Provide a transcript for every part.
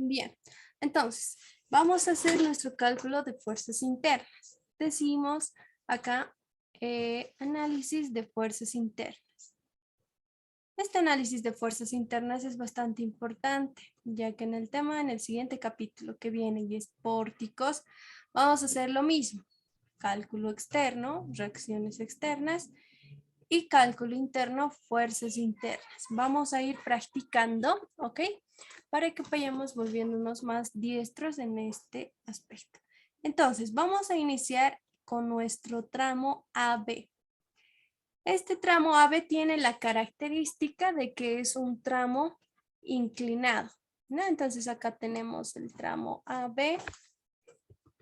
Bien, entonces vamos a hacer nuestro cálculo de fuerzas internas. Decimos acá análisis de fuerzas internas. Este análisis de fuerzas internas es bastante importante, ya que en el siguiente capítulo que viene y es pórticos, vamos a hacer lo mismo. Cálculo externo, reacciones externas y cálculo interno, fuerzas internas. Vamos a ir practicando, ¿ok? Para que vayamos volviéndonos más diestros en este aspecto. Entonces, vamos a iniciar con nuestro tramo AB. Este tramo AB tiene la característica de que es un tramo inclinado, ¿no? Entonces, acá tenemos el tramo AB,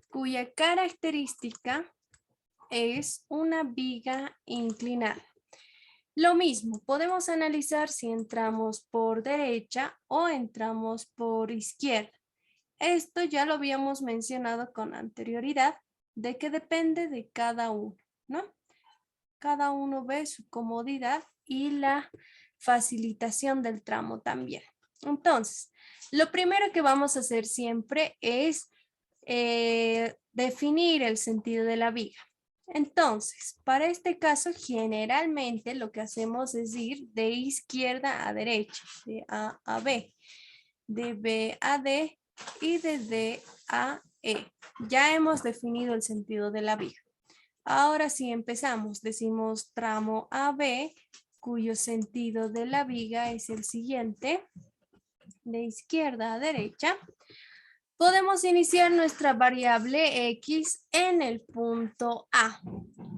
cuya característica es una viga inclinada. Lo mismo, podemos analizar si entramos por derecha o entramos por izquierda. Esto ya lo habíamos mencionado con anterioridad, de que depende de cada uno, ¿no? Cada uno ve su comodidad y la facilitación del tramo también. Entonces, lo primero que vamos a hacer siempre es definir el sentido de la viga. Entonces, para este caso, generalmente lo que hacemos es ir de izquierda a derecha, de A a B, de B a D y de D a E. Ya hemos definido el sentido de la viga. Ahora sí empezamos, decimos tramo AB, cuyo sentido de la viga es el siguiente, de izquierda a derecha. Podemos iniciar nuestra variable X en el punto A.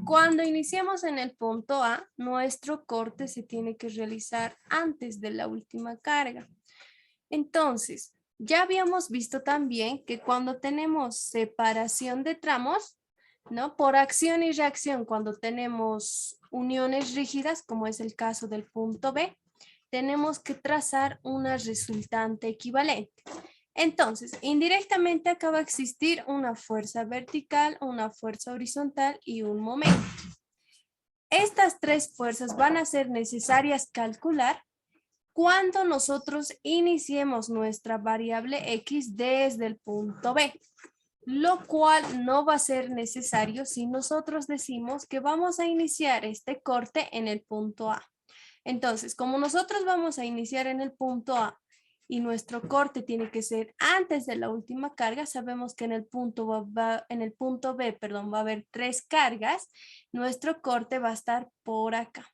Cuando iniciamos en el punto A, nuestro corte se tiene que realizar antes de la última carga. Entonces, ya habíamos visto también que cuando tenemos separación de tramos, ¿no? Por acción y reacción, cuando tenemos uniones rígidas, como es el caso del punto B, tenemos que trazar una resultante equivalente. Entonces, indirectamente acaba de existir una fuerza vertical, una fuerza horizontal y un momento. Estas tres fuerzas van a ser necesarias calcular cuando nosotros iniciemos nuestra variable X desde el punto B, lo cual no va a ser necesario si nosotros decimos que vamos a iniciar este corte en el punto A. Entonces, como nosotros vamos a iniciar en el punto A y nuestro corte tiene que ser antes de la última carga, sabemos que en el punto B, va a haber 3 cargas, nuestro corte va a estar por acá.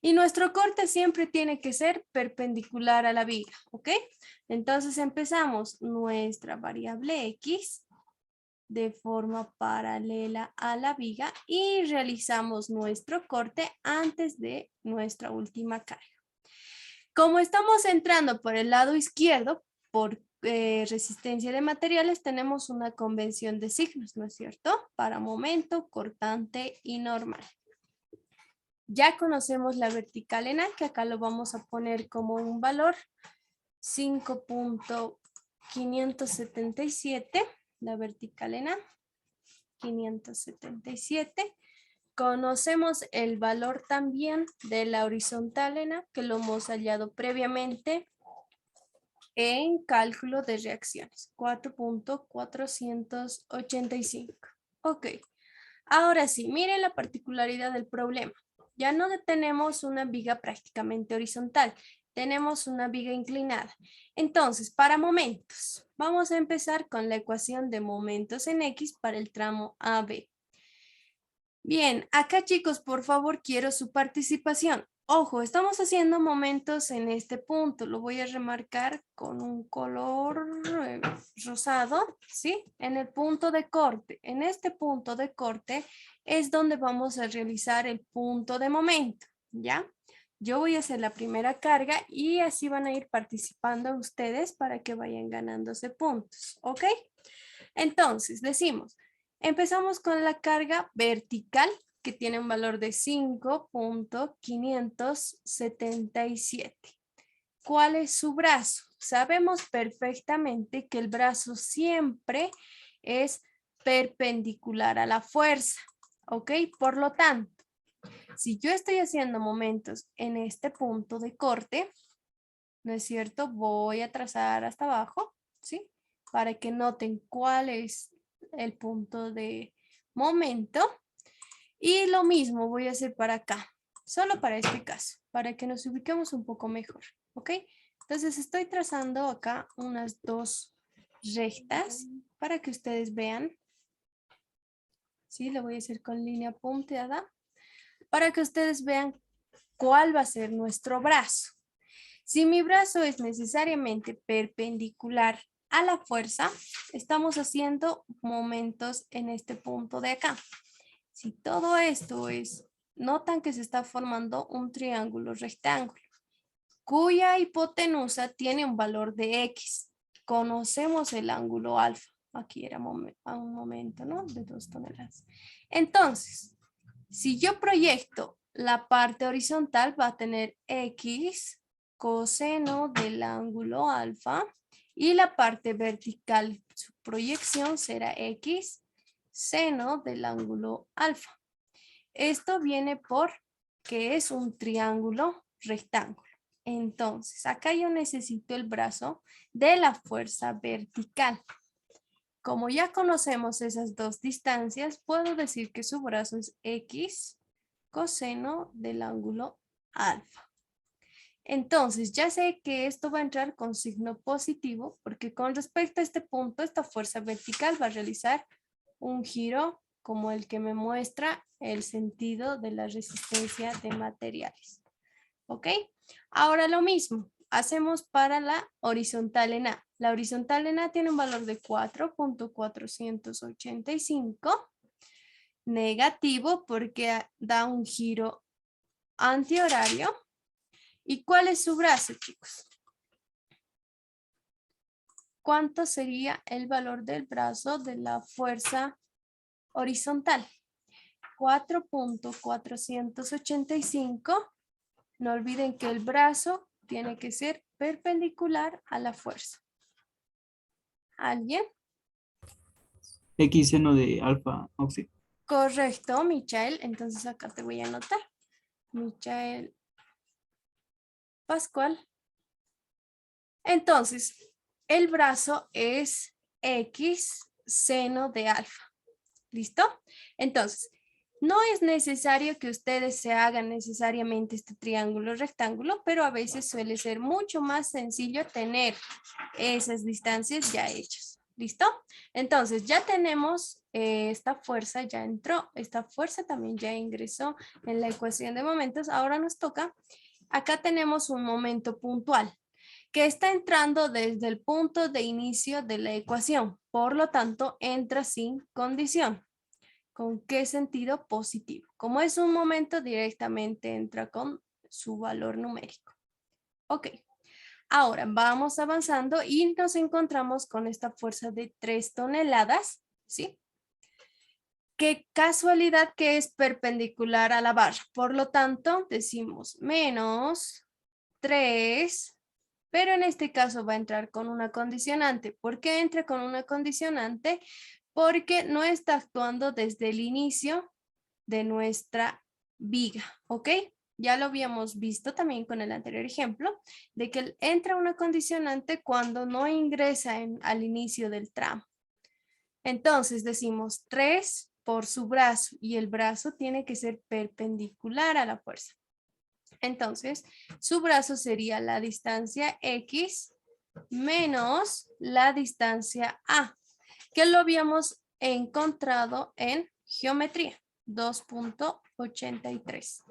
Y nuestro corte siempre tiene que ser perpendicular a la viga, ¿ok? Entonces empezamos nuestra variable X de forma paralela a la viga y realizamos nuestro corte antes de nuestra última carga. Como estamos entrando por el lado izquierdo, por resistencia de materiales, tenemos una convención de signos, ¿no es cierto? Para momento, cortante y normal. Ya conocemos la vertical en A, que acá lo vamos a poner como un valor 5.577, la vertical en A, 577. Conocemos el valor también de la horizontal en A, que lo hemos hallado previamente en cálculo de reacciones, 4.485. Ok, ahora sí, miren la particularidad del problema. Ya no tenemos una viga prácticamente horizontal, tenemos una viga inclinada. Entonces, para momentos, vamos a empezar con la ecuación de momentos en X para el tramo AB. Bien, acá chicos, por favor, quiero su participación. Ojo, estamos haciendo momentos en este punto. Lo voy a remarcar con un color rosado, ¿sí? En el punto de corte. En este punto de corte es donde vamos a realizar el punto de momento, ¿ya? Yo voy a hacer la primera carga y así van a ir participando ustedes para que vayan ganándose puntos, ¿ok? Entonces, decimos, empezamos con la carga vertical, que tiene un valor de 5.577. ¿Cuál es su brazo? Sabemos perfectamente que el brazo siempre es perpendicular a la fuerza, ¿ok? Por lo tanto, si yo estoy haciendo momentos en este punto de corte, ¿no es cierto? Voy a trazar hasta abajo, ¿sí? Para que noten cuál es el punto de momento. Y lo mismo voy a hacer para acá, solo para este caso, para que nos ubiquemos un poco mejor, ¿ok? Entonces estoy trazando acá unas dos rectas para que ustedes vean. Sí, lo voy a hacer con línea punteada para que ustedes vean cuál va a ser nuestro brazo. Si mi brazo es necesariamente perpendicular a la fuerza, estamos haciendo momentos en este punto de acá. Si todo esto es, notan que se está formando un triángulo rectángulo, cuya hipotenusa tiene un valor de X. Conocemos el ángulo alfa. Aquí era a un momento, ¿no? De 2 toneladas. Entonces, si yo proyecto la parte horizontal, va a tener X coseno del ángulo alfa y la parte vertical, su proyección será X seno del ángulo alfa. Esto viene por que es un triángulo rectángulo. Entonces, acá yo necesito el brazo de la fuerza vertical. Como ya conocemos esas dos distancias, puedo decir que su brazo es X coseno del ángulo alfa. Entonces, ya sé que esto va a entrar con signo positivo porque con respecto a este punto, esta fuerza vertical va a realizar un giro como el que me muestra el sentido de la resistencia de materiales. ¿Ok? Ahora lo mismo, hacemos para la horizontal en A. La horizontal en A tiene un valor de 4.485, negativo porque da un giro antihorario. ¿Y cuál es su brazo, chicos? ¿Cuánto sería el valor del brazo de la fuerza horizontal? 4.485. No olviden que el brazo tiene que ser perpendicular a la fuerza. ¿Alguien? X seno de alfa, sí. Correcto, Michael. Entonces acá te voy a anotar. Michael Pascual. Entonces, el brazo es X seno de alfa. ¿Listo? Entonces, no es necesario que ustedes se hagan necesariamente este triángulo rectángulo, pero a veces suele ser mucho más sencillo tener esas distancias ya hechas. ¿Listo? Entonces, ya tenemos esta fuerza, ya entró, esta fuerza también ya ingresó en la ecuación de momentos. Ahora nos toca, acá tenemos un momento puntual que está entrando desde el punto de inicio de la ecuación. Por lo tanto, entra sin condición. ¿Con qué sentido? Positivo. Como es un momento, directamente entra con su valor numérico. Ok. Ahora vamos avanzando y nos encontramos con esta fuerza de 3 toneladas, ¿sí? Qué casualidad que es perpendicular a la barra. Por lo tanto, decimos menos 3, pero en este caso va a entrar con una condicionante. ¿Por qué entra con una condicionante? Porque no está actuando desde el inicio de nuestra viga, ¿ok? Ya lo habíamos visto también con el anterior ejemplo, de que entra una condicionante cuando no ingresa al inicio del tramo. Entonces decimos 3 por su brazo y el brazo tiene que ser perpendicular a la fuerza. Entonces, su brazo sería la distancia X menos la distancia A, que lo habíamos encontrado en geometría, 2.83.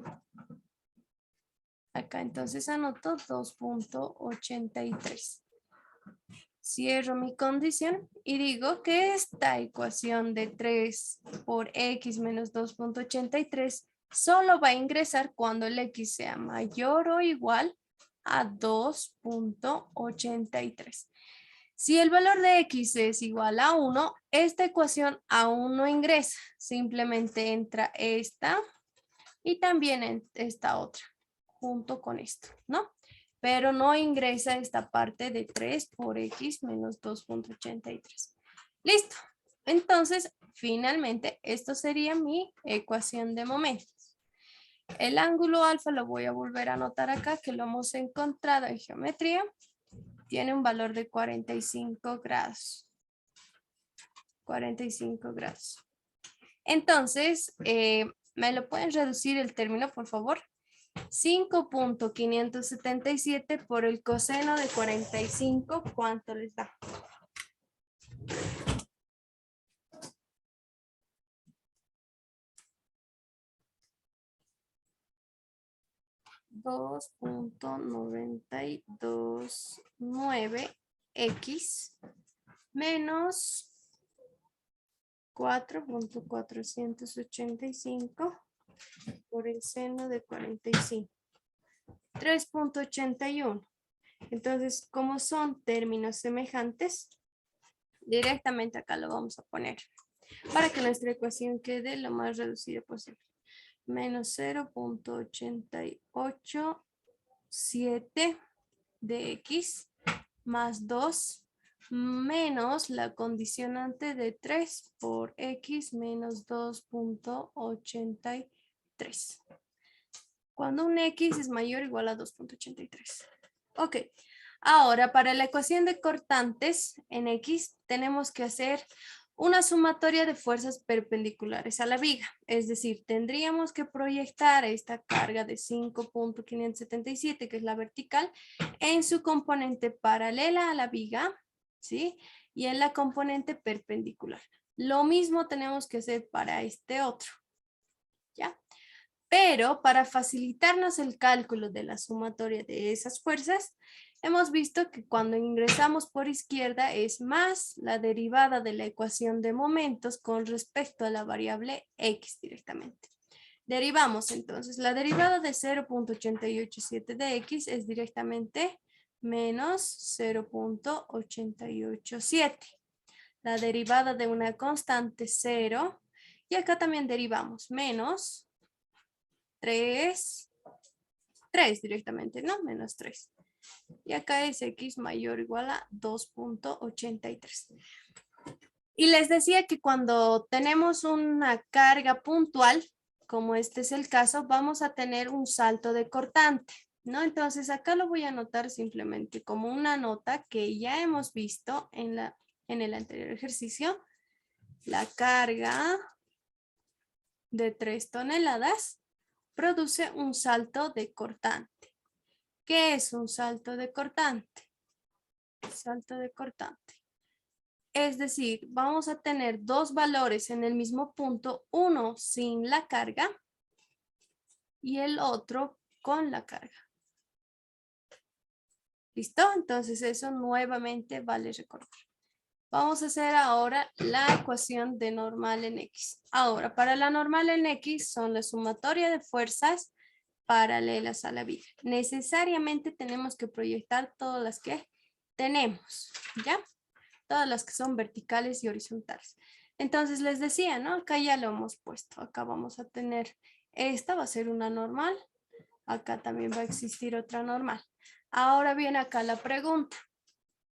Acá entonces anoto 2.83. Cierro mi condición y digo que esta ecuación de 3 por X menos 2.83 solo va a ingresar cuando el X sea mayor o igual a 2.83. Si el valor de X es igual a 1, esta ecuación aún no ingresa. Simplemente entra esta y también esta otra junto con esto, ¿no? Pero no ingresa esta parte de 3 por X menos 2.83. Listo. Entonces, finalmente, esto sería mi ecuación de momentos. El ángulo alfa lo voy a volver a anotar acá, que lo hemos encontrado en geometría. tiene un valor de 45 grados. 45 grados. Entonces, ¿me lo pueden reducir el término, por favor? 5.577 por el coseno de 45, ¿cuánto les da? 2.9229x menos 4.485 por el seno de 45. 3.81. Entonces, como son términos semejantes, directamente acá lo vamos a poner para que nuestra ecuación quede lo más reducida posible. Menos 0.887 de x más 2 menos la condicionante de 3 por x menos 2.83. Cuando un x es mayor o igual a 2.83. Ok. Ahora, para la ecuación de cortantes en x, tenemos que hacer una sumatoria de fuerzas perpendiculares a la viga. Es decir, tendríamos que proyectar esta carga de 5.577, que es la vertical, en su componente paralela a la viga, ¿sí? Y en la componente perpendicular. Lo mismo tenemos que hacer para este otro, ¿ya? Pero para facilitarnos el cálculo de la sumatoria de esas fuerzas, hemos visto que cuando ingresamos por izquierda es más la derivada de la ecuación de momentos con respecto a la variable x directamente. Derivamos entonces, la derivada de 0.887 de x es directamente menos 0.887. La derivada de una constante 0, y acá también derivamos menos 3 directamente, ¿no? Menos 3. Y acá es x mayor o igual a 2.83. Y les decía que cuando tenemos una carga puntual, como este es el caso, vamos a tener un salto de cortante, ¿no? Entonces acá lo voy a anotar simplemente como una nota que ya hemos visto en el anterior ejercicio. La carga de 3 toneladas produce un salto de cortante. ¿Qué es un salto de cortante? Salto de cortante. Es decir, vamos a tener dos valores en el mismo punto, uno sin la carga y el otro con la carga. ¿Listo? Entonces eso nuevamente vale recordar. Vamos a hacer ahora la ecuación de normal en X. Ahora, para la normal en X son la sumatoria de fuerzas paralelas a la viga. Necesariamente tenemos que proyectar todas las que tenemos, ¿ya? Todas las que son verticales y horizontales. Entonces les decía, ¿no? Acá ya lo hemos puesto. Acá vamos a tener, esta va a ser una normal. Acá también va a existir otra normal. Ahora viene acá la pregunta.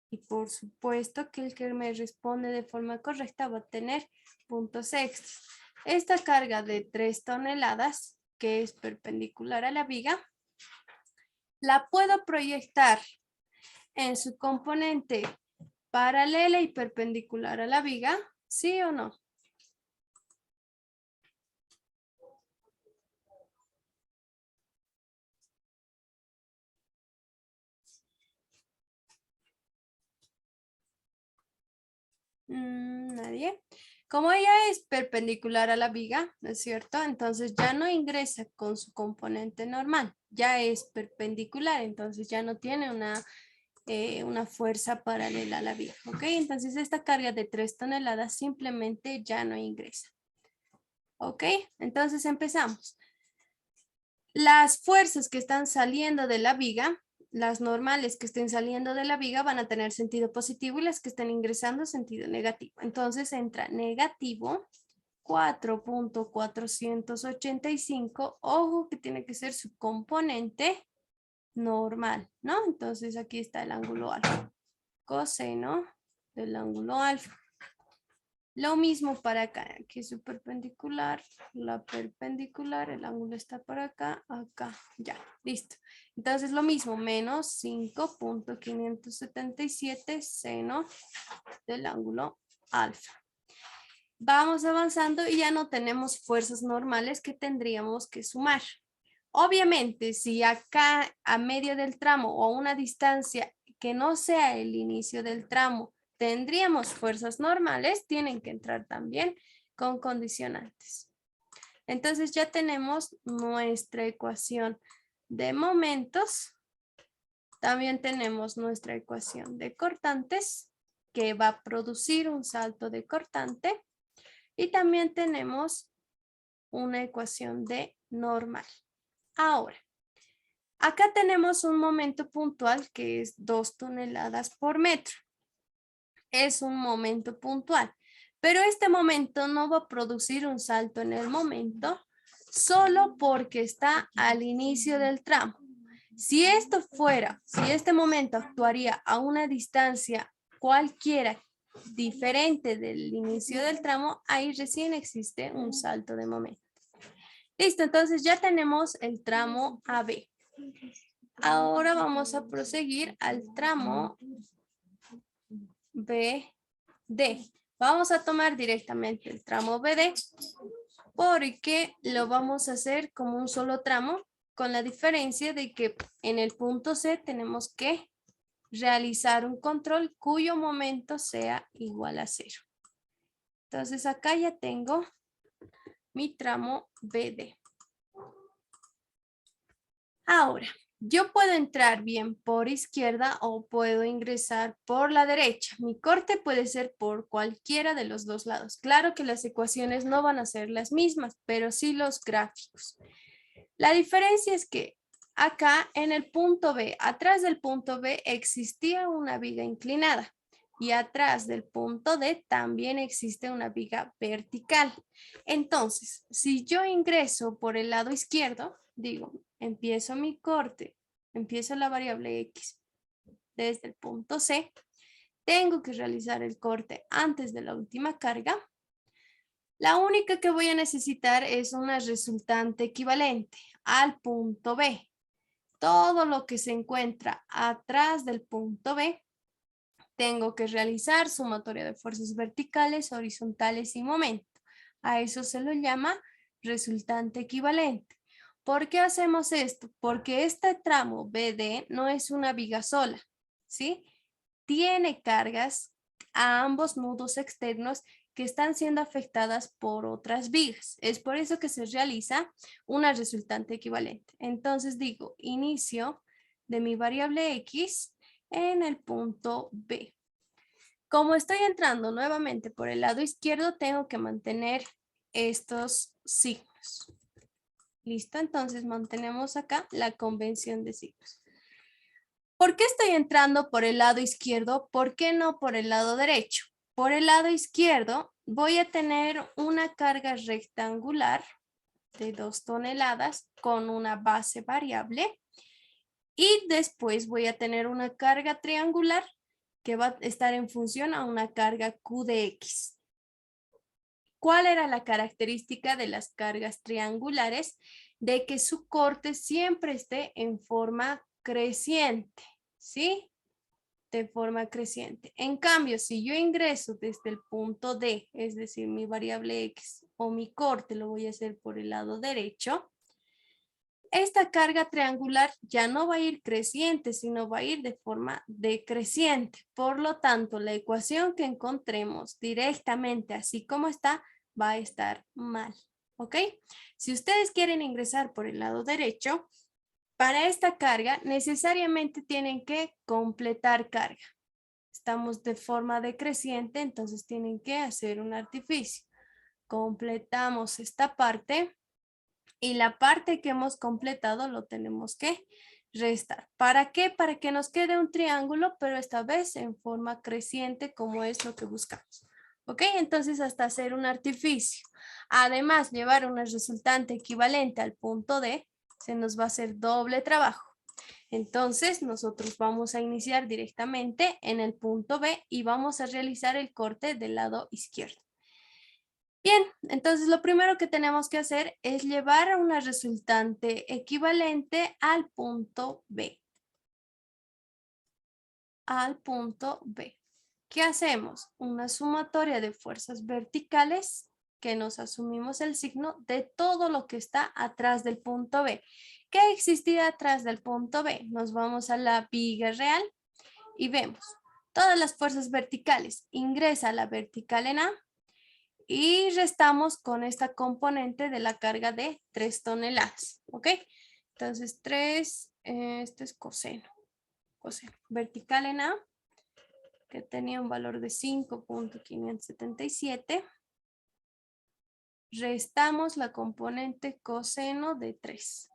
Y por supuesto que el que me responde de forma correcta va a tener puntos extras. Esta carga de 3 toneladas, que es perpendicular a la viga, la puedo proyectar en su componente paralela y perpendicular a la viga, ¿sí o no? Nadie. Como ella es perpendicular a la viga, ¿no es cierto? Entonces ya no ingresa con su componente normal, ya es perpendicular, entonces ya no tiene una fuerza paralela a la viga, ¿ok? Entonces esta carga de 3 toneladas simplemente ya no ingresa. ¿Ok? Entonces empezamos. Las fuerzas que están saliendo de la viga, las normales que estén saliendo de la viga van a tener sentido positivo y las que estén ingresando sentido negativo. Entonces entra negativo 4.485. Ojo que tiene que ser su componente normal, ¿no? Entonces aquí está el ángulo alfa. Coseno del ángulo alfa. Lo mismo para acá, aquí es su perpendicular, la perpendicular, el ángulo está por acá, acá, ya, listo. Entonces lo mismo, menos 5.577 seno del ángulo alfa. Vamos avanzando y ya no tenemos fuerzas normales que tendríamos que sumar. Obviamente, si acá a medio del tramo o una distancia que no sea el inicio del tramo, tendríamos fuerzas normales, tienen que entrar también con condicionantes. Entonces ya tenemos nuestra ecuación de momentos. También tenemos nuestra ecuación de cortantes, que va a producir un salto de cortante. Y también tenemos una ecuación de normal. Ahora, acá tenemos un momento puntual que es 2 toneladas por metro. Es un momento puntual, pero este momento no va a producir un salto en el momento solo porque está al inicio del tramo. Si este momento actuaría a una distancia cualquiera diferente del inicio del tramo, ahí recién existe un salto de momento. Listo, entonces ya tenemos el tramo AB. Ahora vamos a proseguir al tramo BD. Vamos a tomar directamente el tramo BD porque lo vamos a hacer como un solo tramo, con la diferencia de que en el punto C tenemos que realizar un control cuyo momento sea igual a 0. Entonces acá ya tengo mi tramo BD. Ahora, yo puedo entrar bien por izquierda o puedo ingresar por la derecha. Mi corte puede ser por cualquiera de los dos lados. Claro que las ecuaciones no van a ser las mismas, pero sí los gráficos. La diferencia es que acá en el punto B, atrás del punto B existía una viga inclinada y atrás del punto D también existe una viga vertical. Entonces, si yo ingreso por el lado izquierdo, digo, empiezo mi corte, empiezo la variable X desde el punto C, tengo que realizar el corte antes de la última carga. La única que voy a necesitar es una resultante equivalente al punto B. Todo lo que se encuentra atrás del punto B, tengo que realizar sumatoria de fuerzas verticales, horizontales y momento. A eso se lo llama resultante equivalente. ¿Por qué hacemos esto? Porque este tramo BD no es una viga sola, ¿sí? Tiene cargas a ambos nudos externos que están siendo afectadas por otras vigas. Es por eso que se realiza una resultante equivalente. Entonces digo, inicio de mi variable X en el punto B. Como estoy entrando nuevamente por el lado izquierdo, tengo que mantener estos signos. ¿Listo? Entonces mantenemos acá la convención de signos. ¿Por qué estoy entrando por el lado izquierdo? ¿Por qué no por el lado derecho? Por el lado izquierdo voy a tener una carga rectangular de 2 toneladas con una base variable y después voy a tener una carga triangular que va a estar en función a una carga Q de X. ¿Cuál era la característica de las cargas triangulares? De que su corte siempre esté en forma creciente, ¿sí? De forma creciente. En cambio, si yo ingreso desde el punto D, es decir, mi variable X o mi corte lo voy a hacer por el lado derecho, esta carga triangular ya no va a ir creciente, sino va a ir de forma decreciente. Por lo tanto, la ecuación que encontremos directamente así como está, va a estar mal. ¿Ok? Si ustedes quieren ingresar por el lado derecho, para esta carga necesariamente tienen que completar carga. Estamos de forma decreciente, entonces tienen que hacer un artificio. Completamos esta parte y la parte que hemos completado lo tenemos que restar. ¿Para qué? Para que nos quede un triángulo, pero esta vez en forma creciente como es lo que buscamos. ¿Ok? Entonces hasta hacer un artificio. Además, llevar una resultante equivalente al punto D, se nos va a hacer doble trabajo. Entonces, nosotros vamos a iniciar directamente en el punto B y vamos a realizar el corte del lado izquierdo. Bien, entonces lo primero que tenemos que hacer es llevar a una resultante equivalente al punto B. Al punto B. ¿Qué hacemos? Una sumatoria de fuerzas verticales que nos asumimos el signo de todo lo que está atrás del punto B. ¿Qué existía atrás del punto B? Nos vamos a la viga real y vemos todas las fuerzas verticales. Ingresa la vertical en A y restamos con esta componente de la carga de 3 toneladas. ¿Ok? Entonces 3, esto es coseno. Coseno. Vertical en A, que tenía un valor de 5.577. Restamos la componente coseno de 3.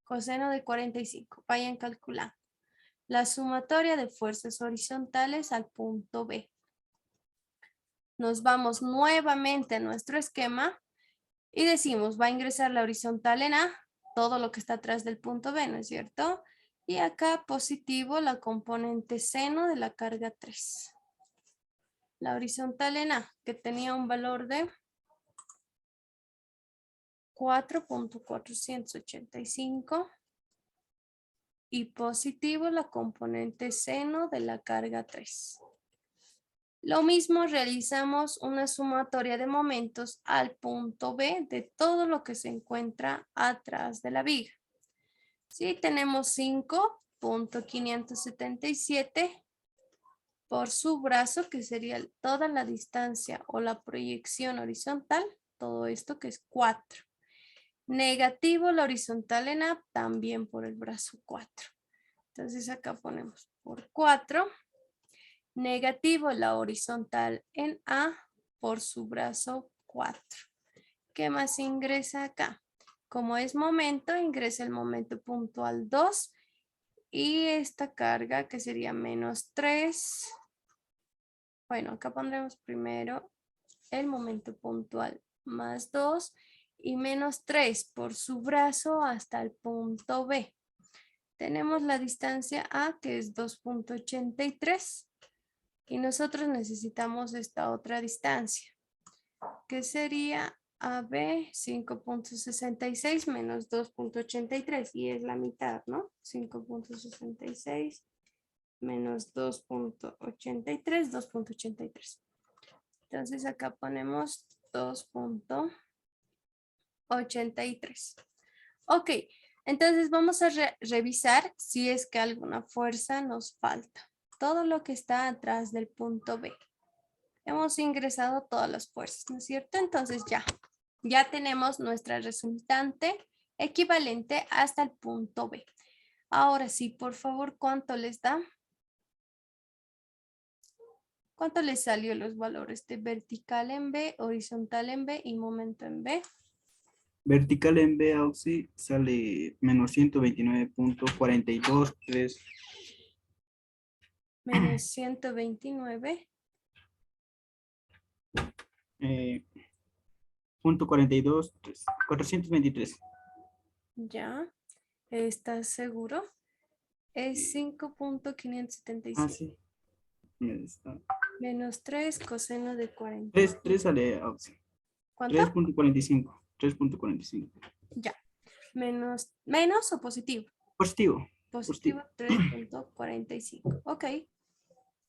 Coseno de 45. Vayan calculando. La sumatoria de fuerzas horizontales al punto B. Nos vamos nuevamente a nuestro esquema y decimos, va a ingresar la horizontal en A, todo lo que está atrás del punto B, ¿no es cierto? Y acá positivo la componente seno de la carga 3. La horizontal en A, que tenía un valor de 4.485 y positivo la componente seno de la carga 3. Lo mismo realizamos una sumatoria de momentos al punto B de todo lo que se encuentra atrás de la viga. Sí, tenemos 5.577 por su brazo, que sería toda la distancia o la proyección horizontal, todo esto que es 4. Negativo la horizontal en A, también por el brazo 4. Entonces acá ponemos por 4. Negativo la horizontal en A por su brazo 4. ¿Qué más ingresa acá? Como es momento, ingresa el momento puntual 2 y esta carga que sería menos 3. Bueno, acá pondremos primero el momento puntual más 2 y menos 3 por su brazo hasta el punto B. Tenemos la distancia A, que es 2.83. Y nosotros necesitamos esta otra distancia, que sería AB 5.66 menos 2.83. Y es la mitad, ¿no? 5.66 menos 2.83, 2.83. Entonces acá ponemos 2.83. Ok, entonces vamos a revisar si es que alguna fuerza nos falta. Todo lo que está atrás del punto B. Hemos ingresado todas las fuerzas, ¿no es cierto? Entonces ya tenemos nuestra resultante equivalente hasta el punto B. Ahora sí, por favor, ¿cuánto les da? ¿Cuánto les salió los valores de vertical en B, horizontal en B y momento en B? Vertical en B, Auxi, sale menos 129.423. Menos 129. Punto 42, 423. Ya. ¿Estás seguro? Es Ah, 5.577. sí. Está. Menos 3 coseno de 3, 45. 3 sale, Auxi. ¿Cuánto? 3.45. 3.45. Ya. Menos o positivo. Positivo. Positivo Positivo. 3.45. Ok.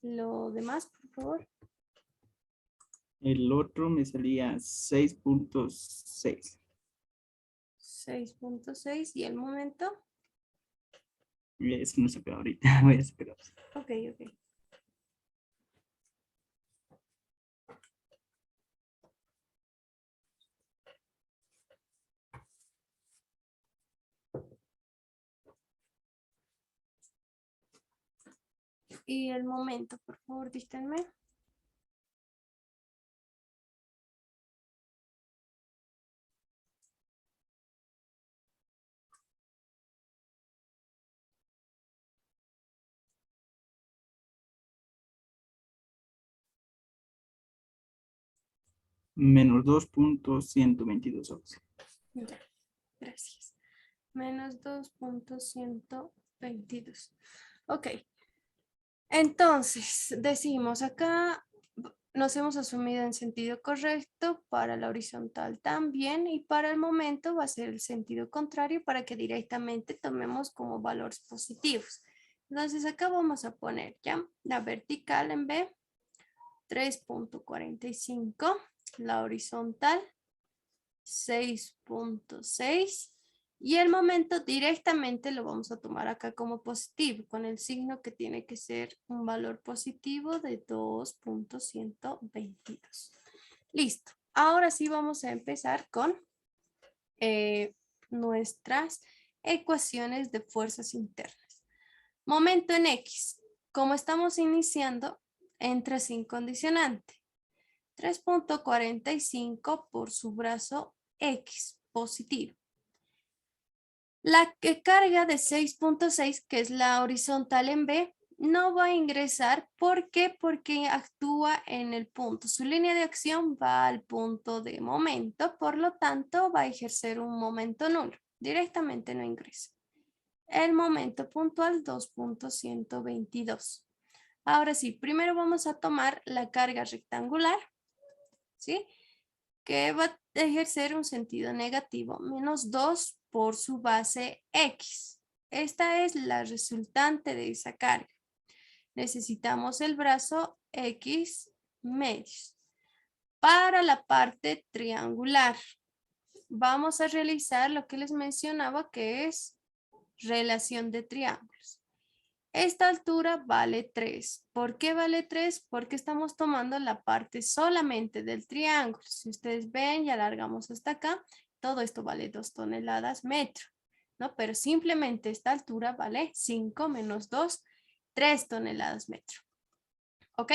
Lo demás, por favor. El otro me salía 6.6. 6.6. ¿Y el momento? Eso no se queda ahorita. Voy a esperar. Ok, ok. Y el momento, por favor, díganme. Menos 2.122. Auxi. Ya, gracias. Menos 2.122. Ok. Entonces, decimos acá, nos hemos asumido en sentido correcto, para la horizontal también, y para el momento va a ser el sentido contrario para que directamente tomemos como valores positivos. Entonces acá vamos a poner ya la vertical en B, 3.45, la horizontal 6.6 y el momento directamente lo vamos a tomar acá como positivo con el signo que tiene que ser un valor positivo de 2.122. Listo. Ahora sí vamos a empezar con nuestras ecuaciones de fuerzas internas. Momento en X. Como estamos iniciando, entra sin condicionante. 3.45 por su brazo X positivo. La que carga de 6.6, que es la horizontal en B, no va a ingresar. ¿Por qué? Porque actúa en el punto. Su línea de acción va al punto de momento, por lo tanto va a ejercer un momento nulo. Directamente no ingresa. El momento puntual 2.122. Ahora sí, primero vamos a tomar la carga rectangular, ¿sí? Que va a ejercer un sentido negativo, menos 2 por su base X. Esta es la resultante de esa carga. Necesitamos el brazo X medios. Para la parte triangular, vamos a realizar lo que les mencionaba, que es relación de triángulos. Esta altura vale 3. ¿Por qué vale 3? Porque estamos tomando la parte solamente del triángulo. Si ustedes ven y alargamos hasta acá, todo esto vale 2 toneladas metro, ¿no? Pero simplemente esta altura vale 5 menos 2, 3 toneladas metro. ¿Ok?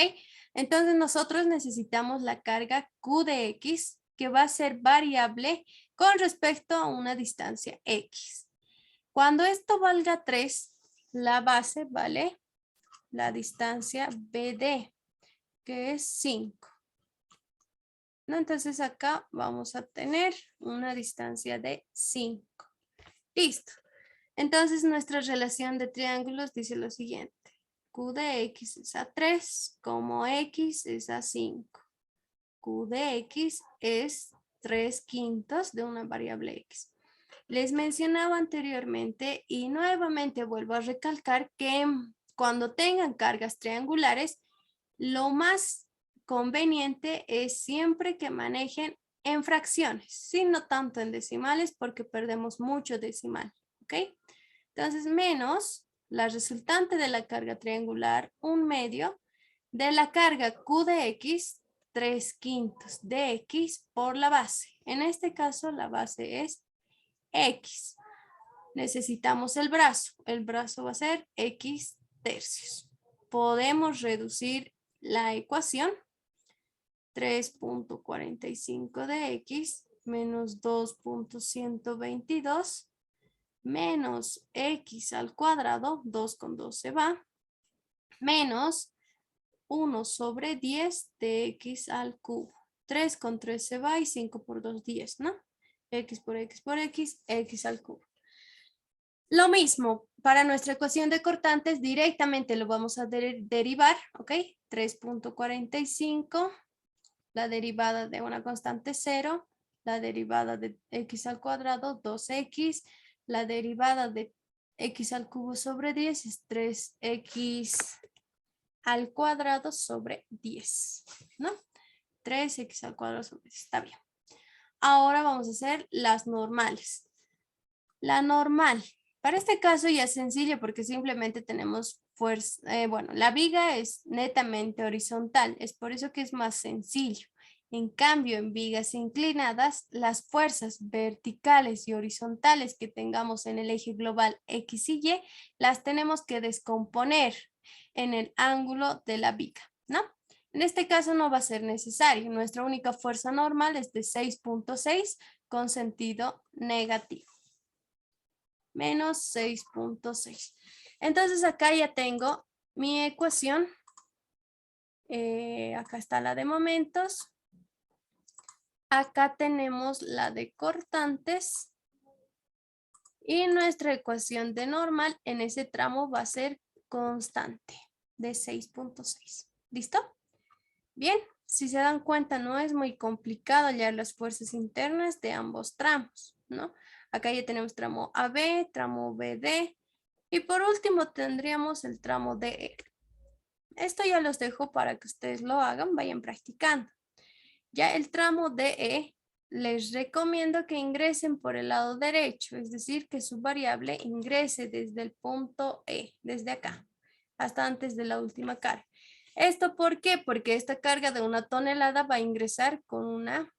Entonces nosotros necesitamos la carga Q de X, que va a ser variable con respecto a una distancia X. Cuando esto valga 3, la base vale la distancia BD, que es 5. ¿No? Entonces acá vamos a tener una distancia de 5. Listo. Entonces nuestra relación de triángulos dice lo siguiente. Q de X es a 3, como X es a 5. Q de X es 3/5 de una variable X. Les mencionaba anteriormente y nuevamente vuelvo a recalcar que cuando tengan cargas triangulares, lo más conveniente es siempre que manejen en fracciones, ¿sí? No tanto en decimales porque perdemos mucho decimal, ¿ok? Entonces, menos la resultante de la carga triangular, 1/2 de la carga Q de X, 3/5 de X por la base. En este caso, la base es X. Necesitamos el brazo. El brazo va a ser X tercios. Podemos reducir la ecuación. 3.45 de X menos 2.122 menos X al cuadrado, 2 con 2 se va, menos 1 sobre 10 de X al cubo. 3 con 3 se va y 5 por 2, 10, ¿no? X por X por X, X al cubo. Lo mismo, para nuestra ecuación de cortantes directamente lo vamos a derivar, ¿ok? 3.45, la derivada de una constante 0, la derivada de X al cuadrado, 2X, la derivada de X al cubo sobre 10 es 3X al cuadrado sobre 10, ¿no? 3X al cuadrado sobre 10, está bien. Ahora vamos a hacer las normales. La normal. Para este caso ya es sencillo porque simplemente tenemos fuerza, bueno, la viga es netamente horizontal, es por eso que es más sencillo. En cambio, en vigas inclinadas, las fuerzas verticales y horizontales que tengamos en el eje global X y Y, las tenemos que descomponer en el ángulo de la viga, ¿no? En este caso no va a ser necesario. Nuestra única fuerza normal es de 6.6 con sentido negativo. Menos 6.6. Entonces acá ya tengo mi ecuación. Acá está la de momentos. Acá tenemos la de cortantes. Y nuestra ecuación de normal en ese tramo va a ser constante de 6.6. ¿Listo? Bien, si se dan cuenta, no es muy complicado hallar las fuerzas internas de ambos tramos, ¿no? Acá ya tenemos tramo AB, tramo BD, y por último tendríamos el tramo DE. Esto ya los dejo para que ustedes lo hagan, vayan practicando. Ya el tramo DE, les recomiendo que ingresen por el lado derecho, es decir, que su variable ingrese desde el punto E, desde acá, hasta antes de la última carga. ¿Esto por qué? Porque esta carga de 1 tonelada va a ingresar con una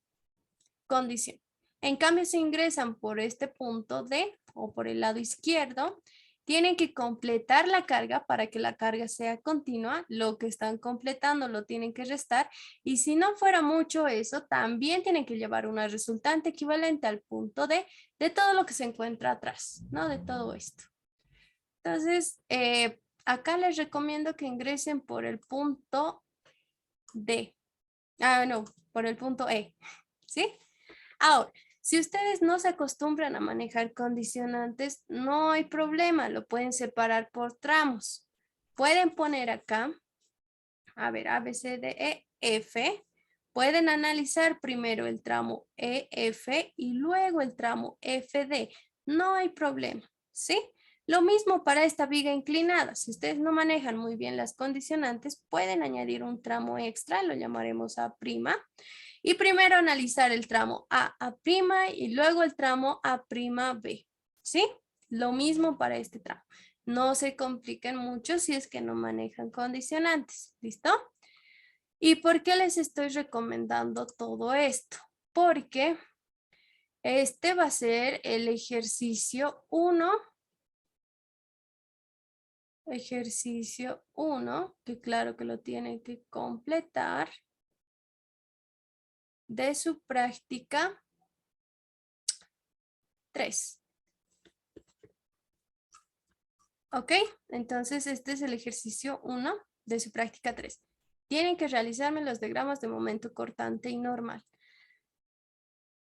condición. En cambio, si ingresan por este punto D o por el lado izquierdo, tienen que completar la carga para que la carga sea continua. Lo que están completando lo tienen que restar. Y si no fuera mucho eso, también tienen que llevar una resultante equivalente al punto D de todo lo que se encuentra atrás, ¿no? De todo esto. Entonces, acá les recomiendo que ingresen por el punto D. No, por el punto E, ¿sí? Ahora, si ustedes no se acostumbran a manejar condicionantes, no hay problema, lo pueden separar por tramos. Pueden poner acá, a ver, A, B, C, D, E, F. Pueden analizar primero el tramo EF y luego el tramo FD. No hay problema, ¿sí? Lo mismo para esta viga inclinada. Si ustedes no manejan muy bien las condicionantes, pueden añadir un tramo extra, lo llamaremos A'. Y primero analizar el tramo A' y luego el tramo A'B, ¿sí? Lo mismo para este tramo. No se compliquen mucho si es que no manejan condicionantes, ¿listo? ¿Y por qué les estoy recomendando todo esto? Porque este va a ser el ejercicio 1. Ejercicio 1, que claro que lo tienen que completar de su práctica 3. ¿Ok? Entonces este es el ejercicio 1 de su práctica 3. Tienen que realizarme los diagramas de momento cortante y normal.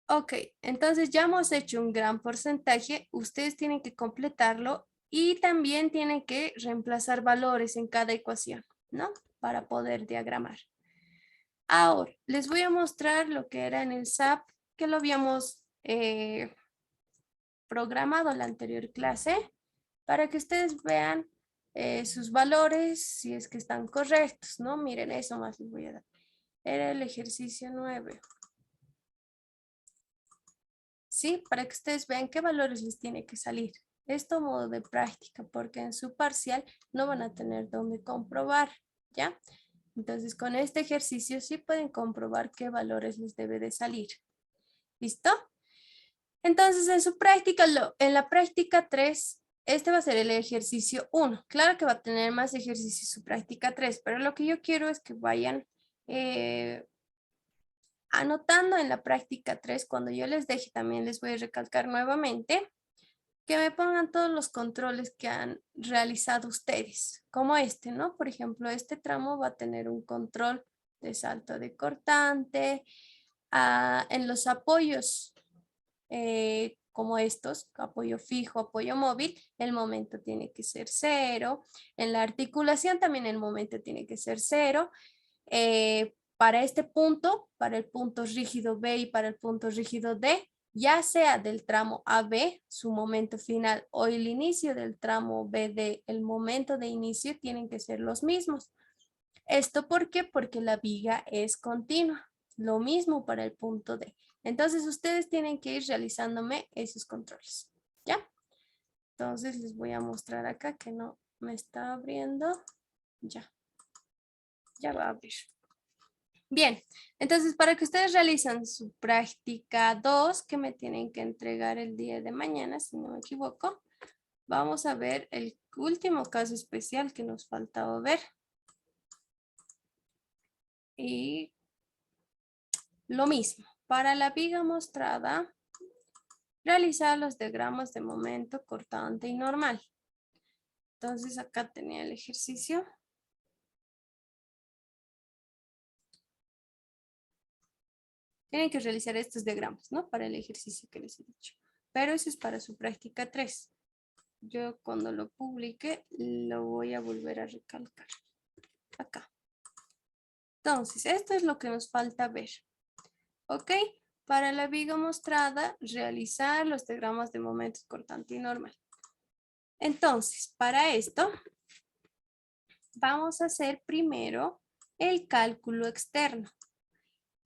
Ok, entonces ya hemos hecho un gran porcentaje. Ustedes tienen que completarlo y también tienen que reemplazar valores en cada ecuación, ¿no? Para poder diagramar. Ahora, les voy a mostrar lo que era en el SAP, que lo habíamos programado en la anterior clase, para que ustedes vean sus valores, si es que están correctos, ¿no? Miren, eso más les voy a dar. Era el ejercicio 9. ¿Sí? Para que ustedes vean qué valores les tiene que salir. Esto a modo de práctica, porque en su parcial no van a tener dónde comprobar, ¿ya? Entonces, con este ejercicio sí pueden comprobar qué valores les debe de salir. ¿Listo? Entonces, en su práctica, en la práctica 3, este va a ser el ejercicio 1. Claro que va a tener más ejercicios su práctica 3, pero lo que yo quiero es que vayan anotando en la práctica 3. Cuando yo les deje, también les voy a recalcar nuevamente que me pongan todos los controles que han realizado ustedes, como este, ¿no? Por ejemplo, este tramo va a tener un control de salto de cortante. En los apoyos, como estos, apoyo fijo, apoyo móvil, el momento tiene que ser 0. En la articulación también el momento tiene que ser 0. Para este punto, para el punto rígido B y para el punto rígido D, ya sea del tramo AB, su momento final, o el inicio del tramo BD, el momento de inicio, tienen que ser los mismos. ¿Esto por qué? Porque la viga es continua. Lo mismo para el punto D. Entonces, ustedes tienen que ir realizándome esos controles, ¿ya? Entonces, les voy a mostrar acá que no me está abriendo. Ya va a abrir. Bien, entonces para que ustedes realicen su práctica 2, que me tienen que entregar el día de mañana, si no me equivoco, vamos a ver el último caso especial que nos faltaba ver. Y lo mismo, para la viga mostrada, realizar los diagramas de momento cortante y normal. Entonces acá tenía el ejercicio. Tienen que realizar estos diagramas, ¿no? Para el ejercicio que les he dicho. Pero eso es para su práctica 3. Yo cuando lo publique lo voy a volver a recalcar. Acá. Entonces, esto es lo que nos falta ver. ¿Ok? Para la viga mostrada, realizar los diagramas de momentos cortante y normal. Entonces, para esto, vamos a hacer primero el cálculo externo.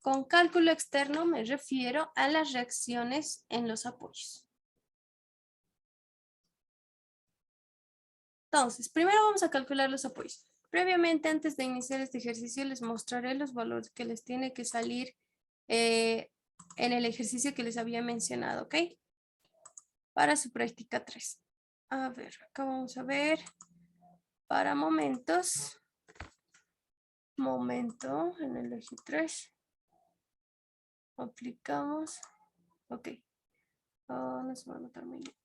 Con cálculo externo me refiero a las reacciones en los apoyos. Entonces, primero vamos a calcular los apoyos. Previamente, antes de iniciar este ejercicio, les mostraré los valores que les tiene que salir en el ejercicio que les había mencionado, ¿ok? Para su práctica 3. A ver, acá vamos a ver. Para momentos. Momento en el eje 3. Aplicamos. Ok. No se va a notar muy bien.